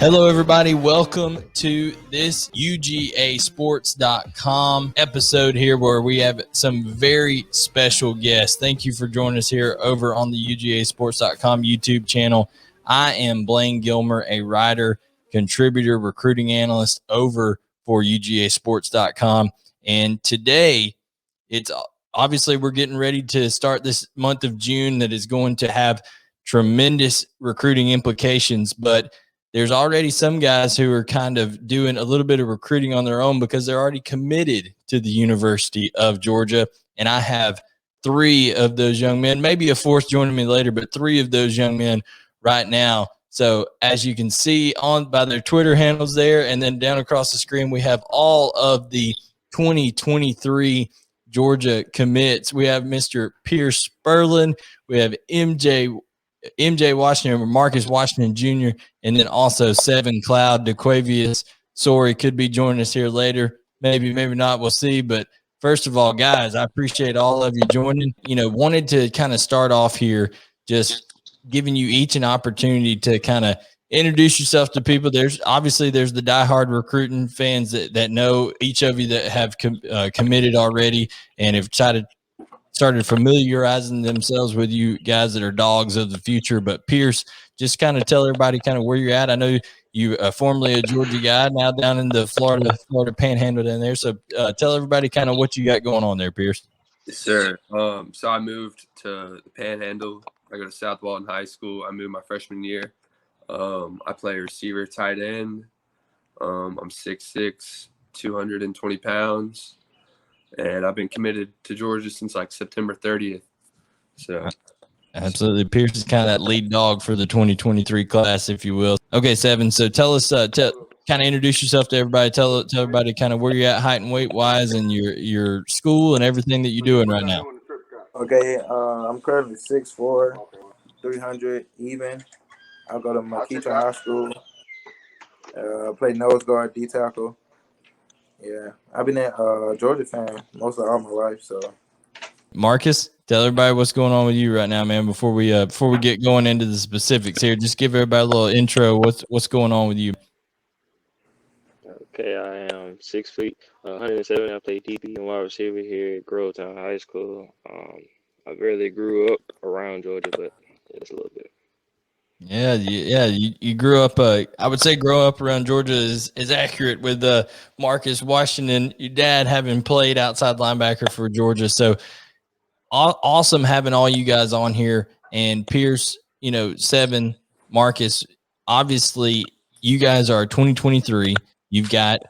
Hello, everybody. Welcome to this UGASports.com episode here where we have some very special guests. Thank you for joining us here over on the UGASports.com YouTube channel. I am Blayne Gilmer, a writer, contributor, recruiting analyst over for UGASports.com. And today, it's obviously we're getting ready to start this month of June that is going to have tremendous recruiting implications, but there's already some guys who are kind of doing a little bit of recruiting on their own because they're already committed to the University of Georgia. And I have three of those young men, maybe a fourth joining me later, but three of those young men right now. So as you can see on by their Twitter handles there, and then down across the screen, we have all of the 2023 Georgia commits. We have Mr. Pearce Spurlin. We have MJ Washington, Marcus Washington Jr., and then also Seven Cloud, DeQuavius Sorry could be joining us here later. Maybe not. We'll see. But first of all, guys, I appreciate all of you joining. Wanted to kind of start off here just giving you each an opportunity to kind of introduce yourself to people. There's the diehard recruiting fans that know each of you that have committed already and have started familiarizing themselves with you guys that are dogs of the future. But Pearce, just kind of tell everybody kind of where you're at. I know you formerly a Georgia guy, now down in the Florida Panhandle down there. So tell everybody kind of what you got going on there, Pearce. Yes, sir. So I moved to the Panhandle. I go to South Walton High School. I moved my freshman year. I play receiver, tight end. I'm 6'6", 220 pounds. And I've been committed to Georgia since like September 30th. So absolutely. Pearce is kind of that lead dog for the 2023 class, if you will. Okay, Seven. So tell us, kind of introduce yourself to everybody. Tell everybody kind of where you're at height and weight wise and your school and everything that you're doing right now. Okay, I'm currently 6'4", 300 even. I go to Makita High School. Play nose guard, D tackle. Yeah, I've been a Georgia fan most of all my life. So, Marcus, tell everybody what's going on with you right now, man. Before we get going into the specifics here, just give everybody a little intro. What's going on with you? Okay, I am 6 feet, 107. I play DB and wide receiver here at Grovetown High School. I barely grew up around Georgia, but just a little bit. Yeah. You grew up. I would say growing up around Georgia is accurate with Marcus Washington. Your dad having played outside linebacker for Georgia, so awesome having all you guys on here. And Pearce, Seven, Marcus. Obviously, you guys are 2023. You've got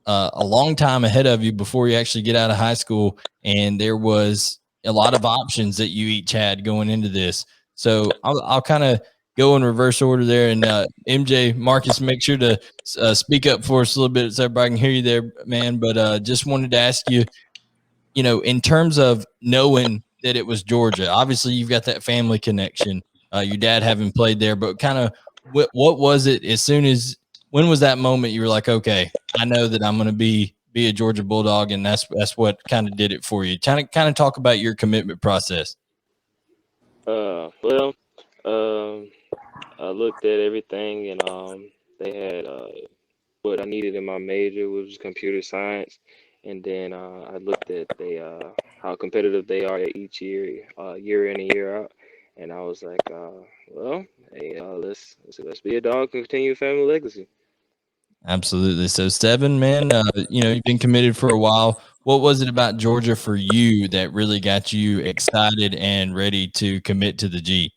a long time ahead of you before you actually get out of high school, and there was a lot of options that you each had going into this. So I'll kind of go in reverse order there. And MJ, Marcus, make sure to speak up for us a little bit so everybody can hear you there, man. But just wanted to ask you, in terms of knowing that it was Georgia, obviously you've got that family connection, your dad having played there, but kind of what was it when was that moment you were like, okay, I know that I'm going to be a Georgia Bulldog, and that's what kind of did it for you? Kind of talk about your commitment process. I looked at everything, and they had what I needed in my major, which was computer science. And then I looked at how competitive they are each year, year in and year out. And I was like, let's be a dog and continue family legacy. Absolutely. So Seven, man, you've been committed for a while. What was it about Georgia for you that really got you excited and ready to commit to the G?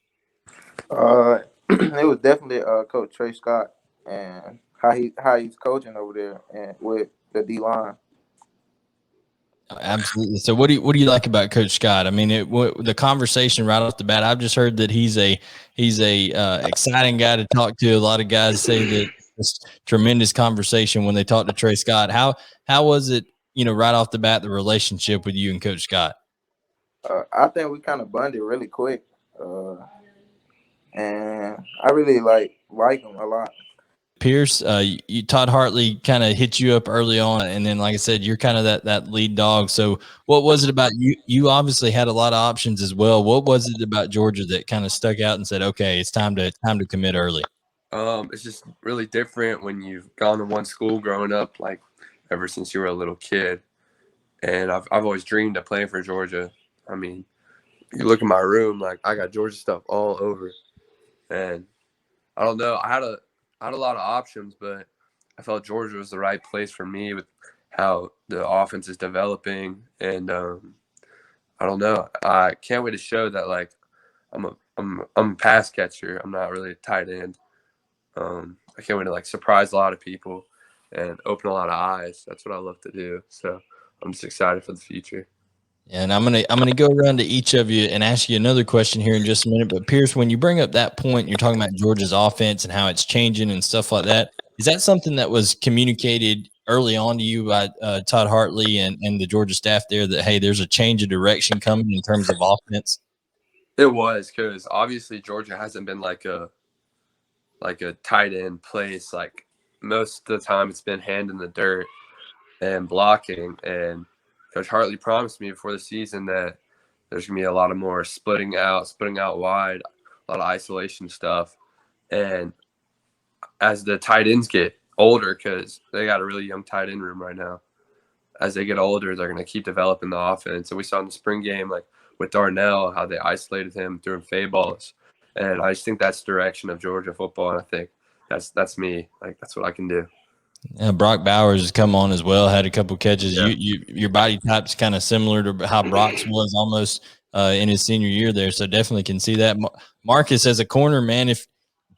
It was definitely Coach Trey Scott and how he's coaching over there and with the D line. Absolutely. So what do you like about Coach Scott? I mean, the conversation right off the bat, I've just heard that he's a exciting guy to talk to. A lot of guys say that it's tremendous conversation when they talk to Trey Scott. How was it, right off the bat, the relationship with you and Coach Scott? I think we kind of bonded really quick. And I really like him a lot. Pearce, Todd Hartley kind of hit you up early on, and then, like I said, you're kind of that lead dog. So what was it about you? You obviously had a lot of options as well. What was it about Georgia that kind of stuck out and said, okay, it's time to commit early? It's just really different when you've gone to one school growing up, like ever since you were a little kid. And I've always dreamed of playing for Georgia. I mean, you look in my room, like I got Georgia stuff all over. And I don't know, I had a lot of options, but I felt Georgia was the right place for me with how the offense is developing. And I don't know, I can't wait to show that like I'm a pass catcher. I'm not really a tight end. I can't wait to like surprise a lot of people and open a lot of eyes. That's what I love to do. So I'm just excited for the future. Yeah, and I'm gonna go around to each of you and ask you another question here in just a minute. But Pearce, when you bring up that point, you're talking about Georgia's offense and how it's changing and stuff like that. Is that something that was communicated early on to you by Todd Hartley and the Georgia staff there that, hey, there's a change of direction coming in terms of offense? It was, because obviously Georgia hasn't been like a tight end place. Like most of the time it's been hand in the dirt and blocking. And Coach Hartley promised me before the season that there's gonna be a lot of more splitting out wide, a lot of isolation stuff. And as the tight ends get older, because they got a really young tight end room right now, as they get older, they're going to keep developing the offense. And we saw in the spring game, like with Darnell, how they isolated him, threw him fade balls. And I just think that's the direction of Georgia football. And I think that's me. Like, that's what I can do. Yeah, Brock Bowers has come on as well, had a couple catches. Yeah. Your body type's kind of similar to how Brock's was almost in his senior year there, so definitely can see that. Marcus, as a corner, man, if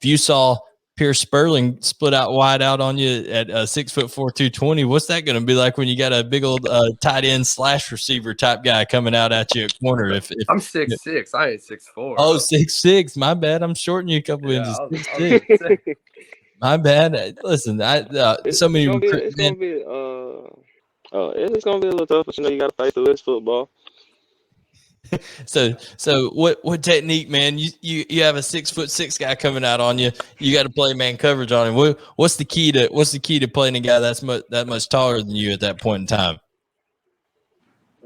you saw Pearce Spurlin split out wide out on you at 6'4", 220, what's that going to be like when you got a big old tight end / receiver type guy coming out at you at corner? If I'm 6'6", I ain't 6'4". Oh, 6'6", my bad. I'm shorting you a couple inches. I was 6'6". My bad. Listen, so many it's gonna be a little tough, but you got to fight through this football. So what technique, man? You have a 6'6" guy coming out on you. You got to play man coverage on him. What's the key to playing a guy that much taller than you at that point in time?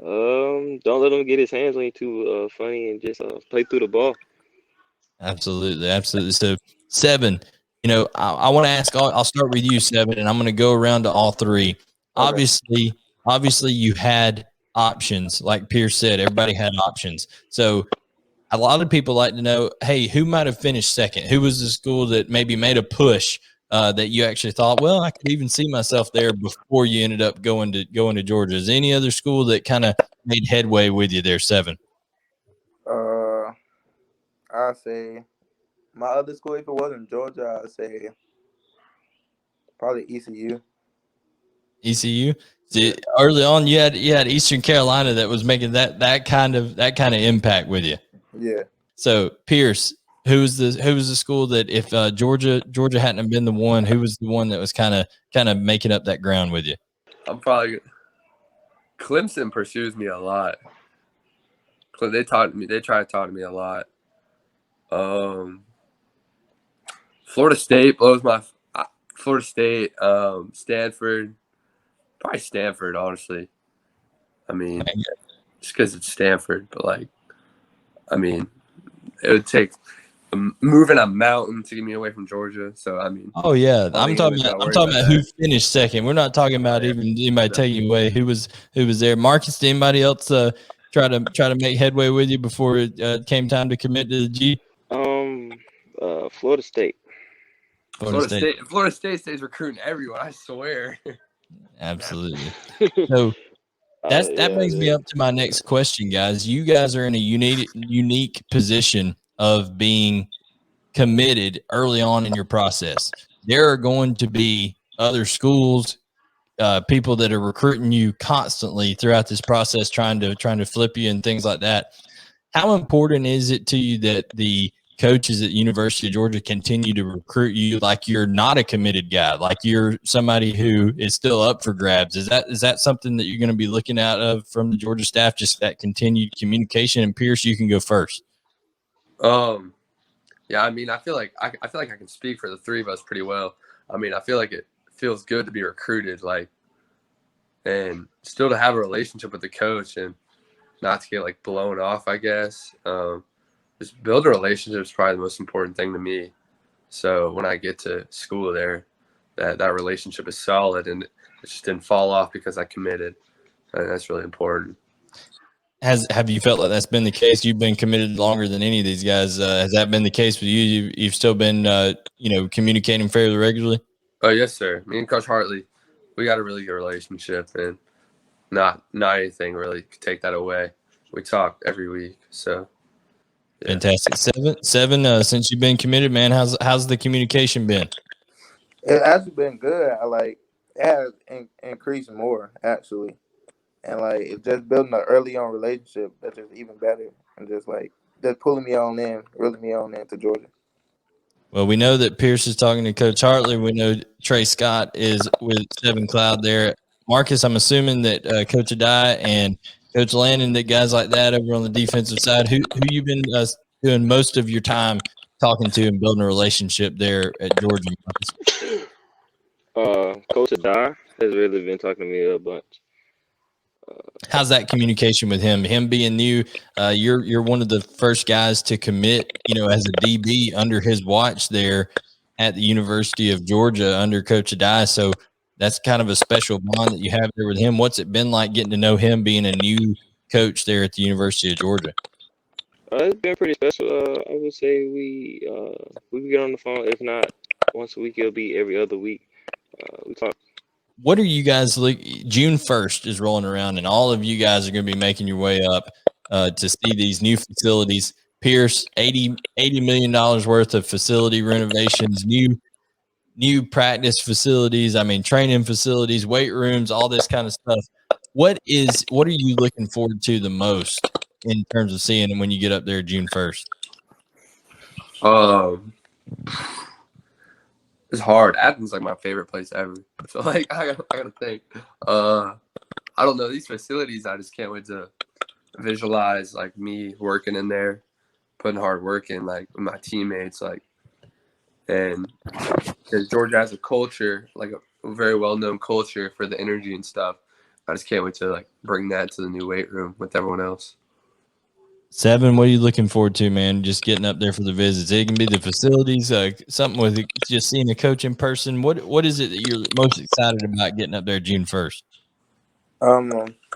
Don't let him get his hands on you too funny, and just play through the ball. Absolutely. So, Seven, I want to ask. I'll start with you, Seven, and I'm going to go around to all three. Okay. Obviously, you had options, like Pearce said. Everybody had options. So, a lot of people like to know, hey, who might have finished second? Who was the school that maybe made a push that you actually thought, well, I could even see myself there before you ended up going to Georgia? Is there any other school that kind of made headway with you there, Seven? I'd say my other school, if it wasn't Georgia, I'd say probably ECU. ECU. See, early on, you had Eastern Carolina that was making that kind of impact with you. Yeah. So Pearce, who was the school that if Georgia hadn't have been the one, who was the one that was kind of making up that ground with you? I'm probably Clemson pursues me a lot. They try to talk to me a lot. Florida State blows my Florida State, Stanford, probably Stanford, honestly. I mean, just because it's Stanford, but like, I mean, it would take moving a mountain to get me away from Georgia. So I mean, oh yeah, I'm talking about who finished second. We're not talking about even anybody taking you away. Who was there? Marcus, did anybody else try to make headway with you before it came time to commit to the G? Florida State. Florida State stays recruiting everyone, I swear. Absolutely. So that brings me up to my next question, guys. You guys are in a unique position of being committed early on in your process. There are going to be other schools, people that are recruiting you constantly throughout this process, trying to flip you and things like that. How important is it to you that the coaches at University of Georgia continue to recruit you like you're not a committed guy, like you're somebody who is still up for grabs? Is that something that you're going to be looking out of from the Georgia staff, just that continued communication? And Pearce, you can go first. Yeah, I mean, I feel like I can speak for the three of us pretty well. I mean, I feel like it feels good to be recruited, like, and still to have a relationship with the coach and not to get like blown off, I guess. Just build a relationship is probably the most important thing to me. So when I get to school there, that relationship is solid, and it just didn't fall off because I committed. And that's really important. Have you felt like that's been the case? You've been committed longer than any of these guys. Has that been the case with you? You've still been, communicating fairly regularly? Oh, yes, sir. Me and Coach Hartley, we got a really good relationship, and not anything really could take that away. We talk every week, so yeah. Fantastic. Seven. Since you've been committed, man, how's the communication been? It actually been good. It has increased more actually, and it's just building an early on relationship that's just even better, and just pulling me on in, reeling me on into Georgia. Well, we know that Pearce is talking to Coach Hartley. We know Trey Scott is with Seven Cloud there. Marcus, I'm assuming that Coach Adai and Coach Landon, that guys like that over on the defensive side, who you've been doing most of your time talking to and building a relationship there at Georgia, Marcus? Coach Adai has really been talking to me a bunch. How's that communication with him? Him being new, you're one of the first guys to commit, as a DB under his watch there at the University of Georgia under Coach Adai. So that's kind of a special bond that you have there with him. What's it been like getting to know him being a new coach there at the University of Georgia? It's been pretty special. I would say we get on the phone. If not once a week, it'll be every other week. We talk. What are you guys like? June 1st is rolling around, and all of you guys are going to be making your way up to see these new facilities. Pearce, $80 million worth of facility renovations, new practice facilities. Training facilities, weight rooms, all this kind of stuff. What are you looking forward to the most in terms of seeing them when you get up there June 1st? It's hard. Athens is my favorite place ever. So I gotta think. I don't know, these facilities. I just can't wait to visualize me working in there, putting hard work in with my teammates. And because Georgia has a culture, a very well known culture for the energy and stuff. I just can't wait to bring that to the new weight room with everyone else. Seven, what are you looking forward to, man? Just getting up there for the visits. It can be the facilities, something with just seeing a coach in person. What is it that you're most excited about getting up there June 1st?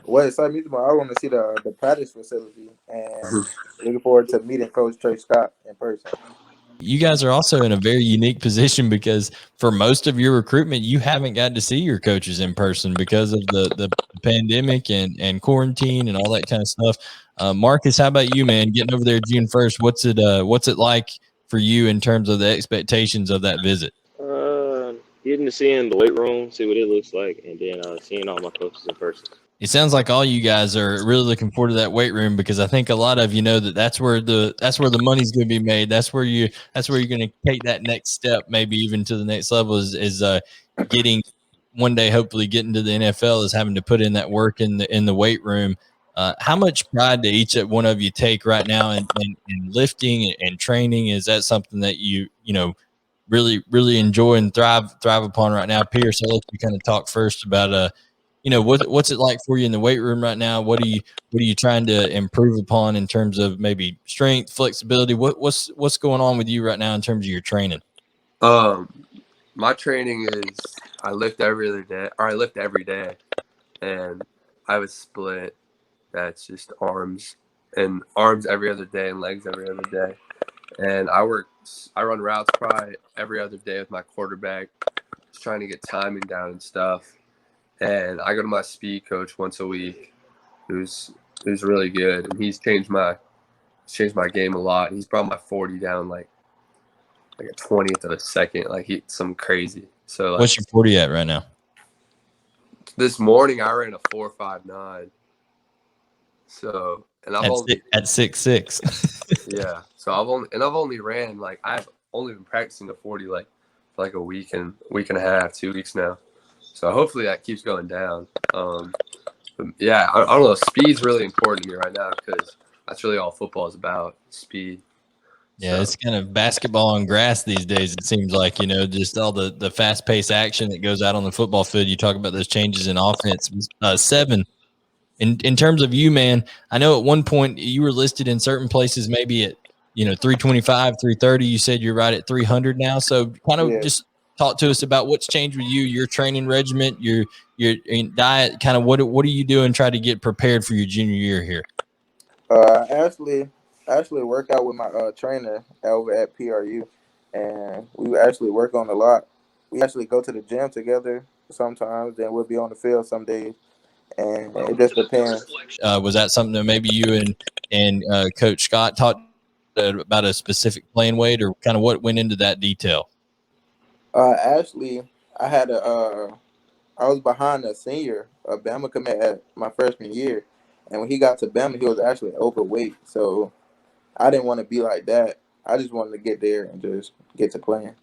What excites me more, I want to see the practice facility, and looking forward to meeting Coach Trey Scott in person. You guys are also in a very unique position because for most of your recruitment, you haven't got to see your coaches in person because of the pandemic and quarantine and all that kind of stuff. Marcus, how about you, man? Getting over there June 1st, what's it like for you in terms of the expectations of that visit? Getting to see in the weight room, see what it looks like, and then seeing all my coaches in person. It sounds like all you guys are really looking forward to that weight room because I think a lot of you know that's where the money's going to be made. That's where you're going to take that next step, maybe even to the next level is getting one day, hopefully getting to the NFL is having to put in that work in the weight room. How much pride do each one of you take right now in lifting and training? Is that something that you really, really enjoy and thrive upon right now? Pearce, I'll let you kind of talk first about what's it like for you in the weight room right now? What are you trying to improve upon in terms of maybe strength, flexibility? What's going on with you right now in terms of your training? My training is I lift every day, and I have a split that's just arms every other day and legs every other day. And I run routes probably every other day with my quarterback, just trying to get timing down and stuff. And I go to my speed coach once a week, who's really good, and he's changed my game a lot. He's brought my 40 down like a 20th of a second, some crazy. So what's your 40 at right now? This morning I ran a 4.59. So and I've at 6'6". Yeah. So I've only ran I've only been practicing a 40 for a week and a half, 2 weeks now. So hopefully that keeps going down. Yeah, I don't know. Speed's really important to me right now because that's really all football is about, speed. Yeah, so. It's kind of basketball on grass these days. It seems like, just all the fast-paced action that goes out on the football field. You talk about those changes in offense. Seven, in terms of you, man, I know at one point you were listed in certain places maybe at, 325, 330. You said you're right at 300 now. So kind of just talk to us about what's changed with you, your training regimen, your diet, kind of what are you doing, try to get prepared for your junior year here? Actually work out with my trainer over at PRU, and we actually work on a lot. We actually go to the gym together sometimes, then we'll be on the field some days, and it just depends. Was that something that maybe you and Coach Scott talked about a specific playing weight, or kind of what went into that detail? Actually, I was behind a senior, a Bama commit at my freshman year, and when he got to Bama, he was actually overweight. So I didn't want to be like that. I just wanted to get there and just get to playing.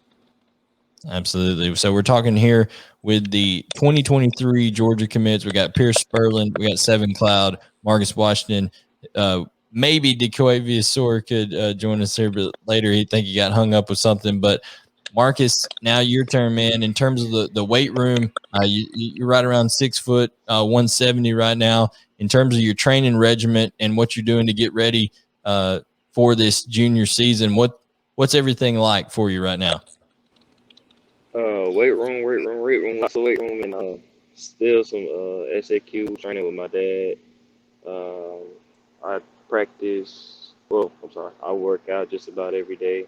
Absolutely. So we're talking here with the 2023 Georgia commits. We got Pearce Spurlin, we got Seven Cloud, Marcus Washington. Maybe DeQuavius Soar could join us here, but later he think he got hung up with something. But Marcus, now your turn, man. In terms of the weight room, you're right around 6 foot, 170 right now. In terms of your training regimen and what you're doing to get ready for this junior season, what's everything like for you right now? Weight room, lots of weight room, and still some SAQ training with my dad. I practice. Well, I'm sorry. I work out just about every day,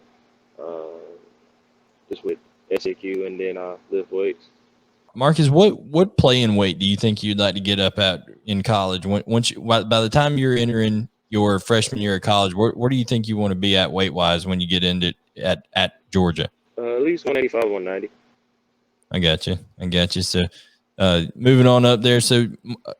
just with SAQ, and then I lift weights. Marcus, what playing weight do you think you'd like to get up at in college? By the time you're entering your freshman year of college, where do you think you want to be at weight wise when you get into at Georgia? At least 185, 190. I got you. So, moving on up there. So,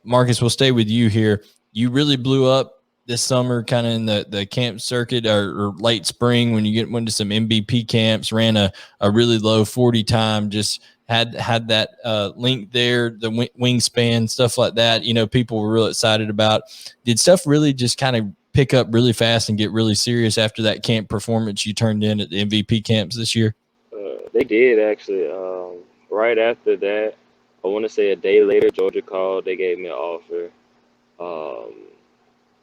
Marcus, we'll stay with you here. You really blew up this summer, kind of in the camp circuit or late spring when you went to some MVP camps, ran a really low 40 time, just had that link there, the wingspan, stuff like that. People were real excited about. Did stuff really just kind of pick up really fast and get really serious after that camp performance you turned in at the MVP camps this year? They did, actually. Right after that, I want to say a day later, Georgia called. They gave me an offer.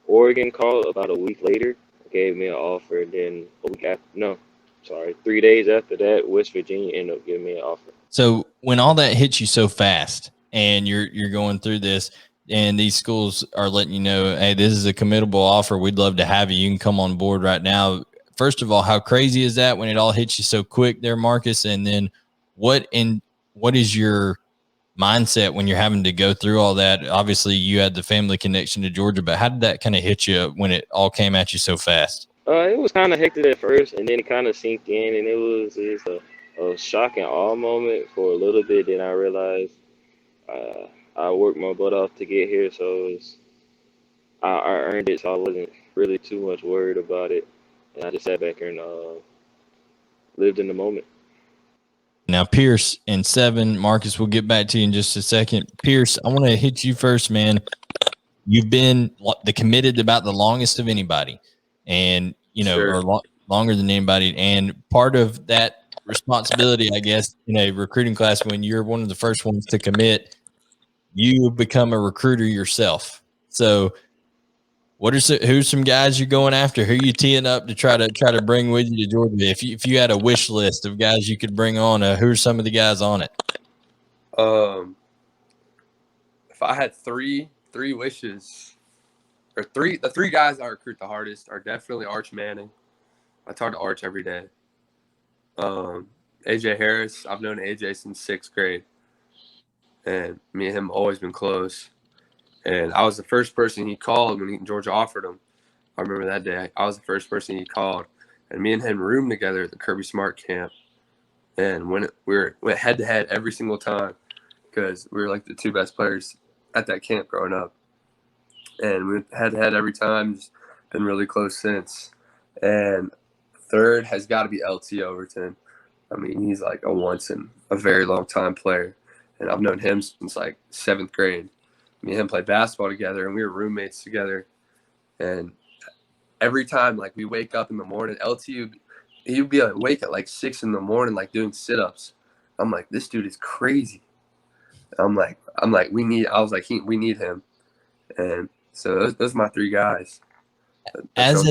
Oregon called about a week later, gave me an offer. Then 3 days after that, West Virginia ended up giving me an offer. So when all that hits you so fast and you're going through this, and these schools are letting you know, hey, this is a committable offer, we'd love to have you. You can come on board right now. First of all, how crazy is that when it all hits you so quick there, Marcus? And then what is your mindset when you're having to go through all that? Obviously, you had the family connection to Georgia, but how did that kind of hit you when it all came at you so fast? It was kind of hectic at first, and then it kind of sinked in, and it was just a shock and awe moment for a little bit. Then I realized I worked my butt off to get here, so I earned it, so I wasn't really too much worried about it. And I just sat back here and lived in the moment. Now, Pearce and Seven, Marcus, we'll get back to you in just a second. Pearce, I want to hit you first, man. You've been committed about the longest of anybody, and Sure. or longer than anybody. And part of that responsibility, I guess, in a recruiting class, when you're one of the first ones to commit, you become a recruiter yourself. So, who's some guys you're going after? Who are you teeing up to try to bring with you to Georgia? If you had a wish list of guys you could bring on, who are some of the guys on it? If I had three wishes, or the three guys I recruit the hardest are definitely Arch Manning. I talk to Arch every day. AJ Harris, I've known AJ since 6th grade, and me and him always been close. And I was the first person he called when Georgia offered him. I remember that day. I was the first person he called, and me and him roomed together at the Kirby Smart camp. And we went head to head every single time because we were like the two best players at that camp growing up. And we went head to head every time. Just been really close since. And third has got to be LT Overton. I mean, he's like a once in a very long time player, and I've known him since like 7th grade. Me and him played basketball together, and we were roommates together. And every time, like, we wake up in the morning, he would be awake at like 6 in the morning, like doing sit-ups. I'm like, this dude is crazy. I'm like, we need him. And so those are my three guys. As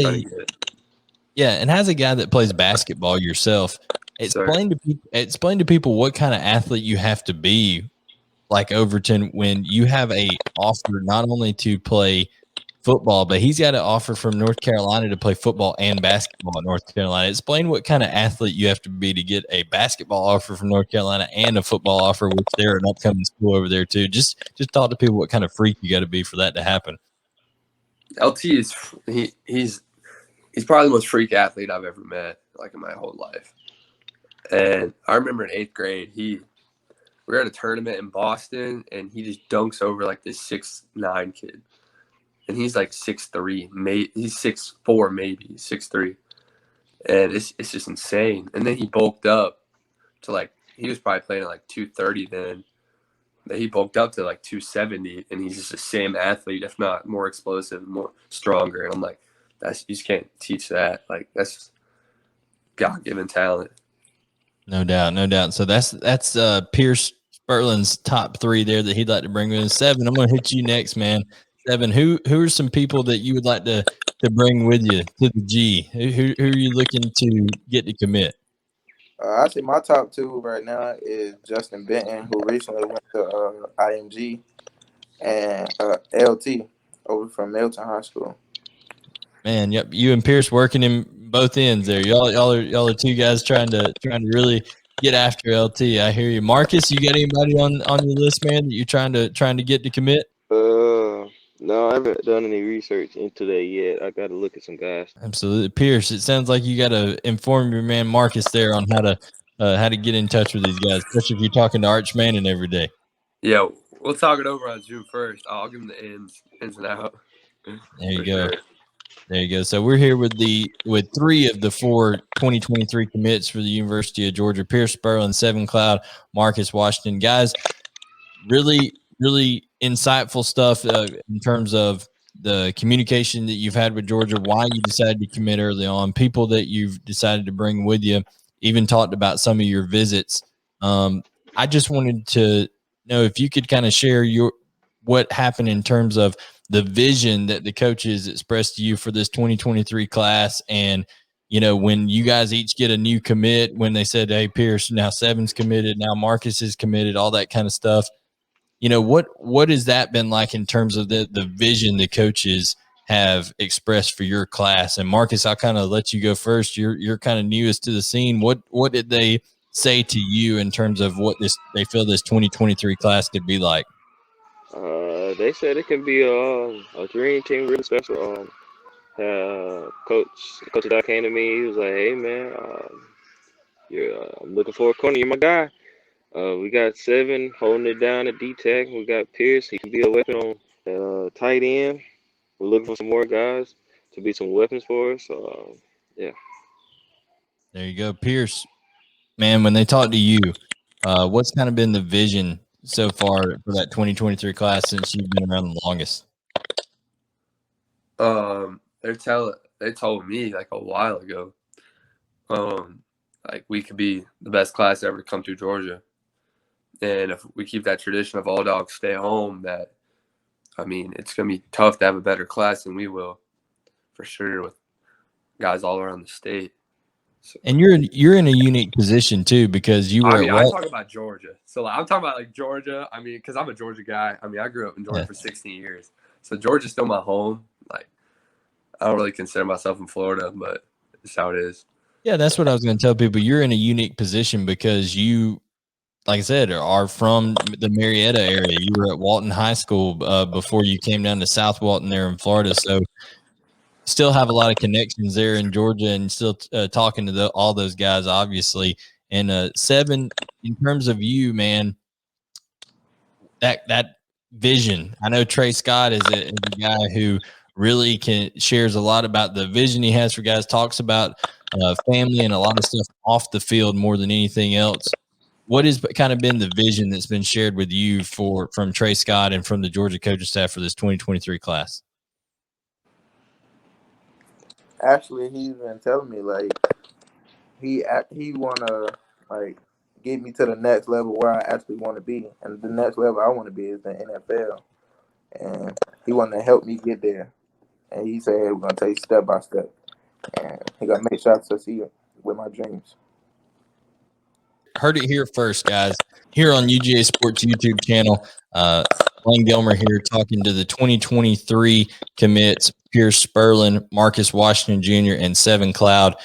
Yeah, and as a guy that plays basketball yourself, explain to people what kind of athlete you have to be, like Overton, when you have a offer not only to play football, but he's got an offer from North Carolina to play football and basketball at North Carolina. Explain what kind of athlete you have to be to get a basketball offer from North Carolina and a football offer, which they're an upcoming school over there too. Just talk to people what kind of freak you got to be for that to happen. LT is he's probably the most freak athlete I've ever met, like in my whole life. And I remember in 8th grade, we were at a tournament in Boston, and he just dunks over like this 6'9" kid, and he's like 6'3", he's 6'4", maybe 6'3", and it's just insane. And then he bulked up to like he was probably playing at like 230 then. But he bulked up to like 270, and he's just the same athlete, if not more explosive, more stronger. And I'm like, you just can't teach that. Like, that's God-given talent. No doubt, no doubt. So that's Pearce Spurlin's top 3 there that he'd like to bring in. 7, I'm going to hit you next, man. 7, who are some people that you would like to bring with you to the G? Who are you looking to get to commit? I say my top 2 right now is Justin Benton, who recently went to IMG, and LT over from Milton High School. Man, yep, you and Pearce working in both ends there. Y'all are 2 guys trying to really get after LT. I hear you, Marcus. You got anybody on your list, man, that you're trying to get to commit? No, I haven't done any research into that yet. I got to look at some guys. Absolutely, Pearce. It sounds like you got to inform your man Marcus there on how to get in touch with these guys, especially if you're talking to Arch Manning every day. Yeah, we'll talk it over on June 1st. I'll give him the ins and out. There you go. Sure. There you go. So we're here with 3 of the 4 2023 commits for the University of Georgia: Pearce Spurlin, 7 Cloud, Marcus Washington. Guys, really, really insightful stuff in terms of the communication that you've had with Georgia, why you decided to commit early on, people that you've decided to bring with you, even talked about some of your visits. I just wanted to know if you could kind of share what happened in terms of the vision that the coaches expressed to you for this 2023 class. And, you know, when you guys each get a new commit, when they said, hey, Pearce, now 7's committed, now Marcus is committed, all that kind of stuff. You know, what has that been like in terms of the vision the coaches have expressed for your class? And Marcus, I'll kind of let you go first. You're kind of newest to the scene. What did they say to you in terms of what they feel this 2023 class could be like? They said it can be a dream team, really special. Coach that came to me, he was like, "Hey man, I'm looking for a corner. You're my guy. We got 7 holding it down at D-Tech. We got Pearce. He can be a weapon on tight end. We're looking for some more guys to be some weapons for us. Yeah." There you go, Pearce. Man, when they talk to you, what's kind of been the vision so far for that 2023 class since you've been around the longest? They told me like a while ago, like we could be the best class ever to come through Georgia. And if we keep that tradition of all dogs stay home, it's going to be tough to have a better class than we will, for sure, with guys all around the state. So, and you're in a unique position too, because you were. I talk about Georgia, so I'm talking about like Georgia. I mean, because I'm a Georgia guy. I mean, I grew up in Georgia for 16 years, so Georgia's still my home. Like, I don't really consider myself in Florida, but it's how it is. Yeah, that's what I was going to tell people. You're in a unique position because you, like I said, are from the Marietta area. You were at Walton High School before you came down to South Walton there in Florida. So still have a lot of connections there in Georgia, and still talking to all those guys, obviously. And 7, in terms of you, man, that vision. I know Trey Scott is a guy who really shares a lot about the vision he has for guys, talks about family and a lot of stuff off the field more than anything else. What has kind of been the vision that's been shared with you from Trey Scott and from the Georgia coaching staff for this 2023 class? Actually, he's been telling me like he wanna like get me to the next level where I actually want to be, and the next level I want to be is the NFL, and he wanted to help me get there. And he said, hey, we're gonna take step by step. and he gonna make sure I succeed with my dreams. Heard it here first, guys. Here on UGA Sports YouTube channel, Blayne Gilmer here talking to the 2023 commits, Pearce Spurlin, Marcus Washington Jr., and Seven Cloud.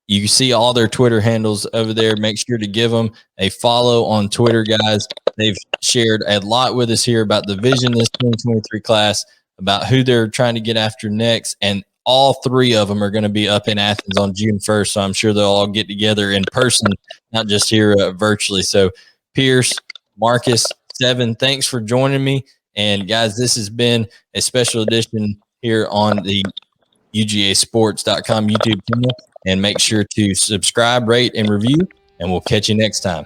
You can see all their Twitter handles over there. Make sure to give them a follow on Twitter, guys. They've shared a lot with us here about the vision of this 2023 class, about who they're trying to get after next, and all three of them are going to be up in Athens on June 1st, so I'm sure they'll all get together in person, not just here virtually. So, Pearce, Marcus, Seven, thanks for joining me. And, guys, this has been a special edition here on the UGASports.com YouTube channel. And make sure to subscribe, rate, and review, and we'll catch you next time.